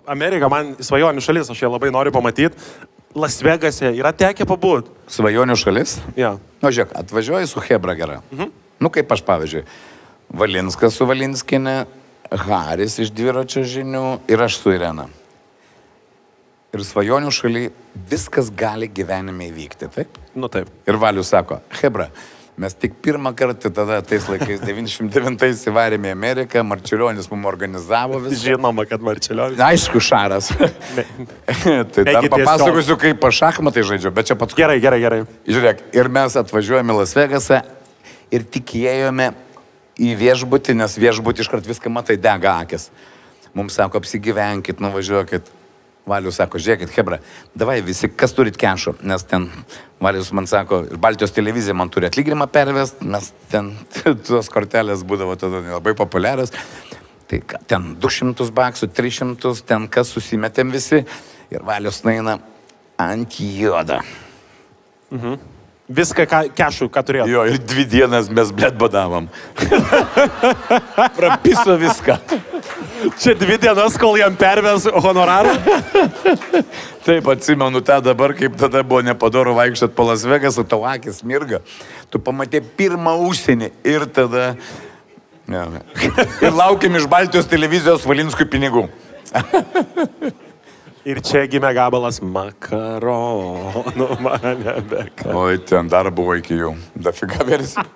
Amerika man svajonių šalis, aš ją labai noriu pamatyti. Las Vegase yra tekę pabūt. Svajonių šalis? Ja. Nu, žiūrėk, atvažiuoji su Hebra gera. Nu, kaip aš pavyzdžiui. Valinskas su Valinskinė, Haris iš dviračio žinių ir aš su Irena. Ir svajonių šaly viskas gali gyvenime įvykti, taip? Nu taip. Ir Valius sako, Hebra, mes tik pirmą kartą tada tais laikais 99-ais įvarėme į Ameriką, Marčiulionis mums organizavo visą. Žinoma, kad Marčiulionis. Aišku, Šaras. Tai dar papasakosiu, kaip aš šachmatai žaidžiu, bet čia pats... Gerai. Žiūrėk, ir mes atvažiuojame į Las Vegasą ir tikėjome į viešbutį, nes viešbutį iškart viską matai, dega akis. Mums sako, apsigyvenkit, nuvažiuokit. Valius sako, žiūrėkit, Hebra, davai visi, kas turit kešo, nes ten Valius man sako, ir Baltijos televizija man turi atlyginimą pervest, nes ten tos kortelės būdavo tada labai populiarios. Tai ten 200 baksų, 300, ten kas susimetėm visi ir Valius naina ant juodą. Viską kešų, ką turėjo. Jo, ir 2 dienas mes blėt badavom. Prapiso viską. Čia 2 dienas, kol jam perves honorarą. Taip, atsimenu tą dabar, kaip tada buvo nepadoro vaikščiot po Las Vegasą, tau akis mirga. Tu pamatė pirmą užsienį ir tada... Ja. Ir laukiam iš Baltijos televizijos Valinskui pinigų. Ir čia gimė gabalas makaronų mane beka. Oi, ten dar buvo iki jų. Dafiga versija.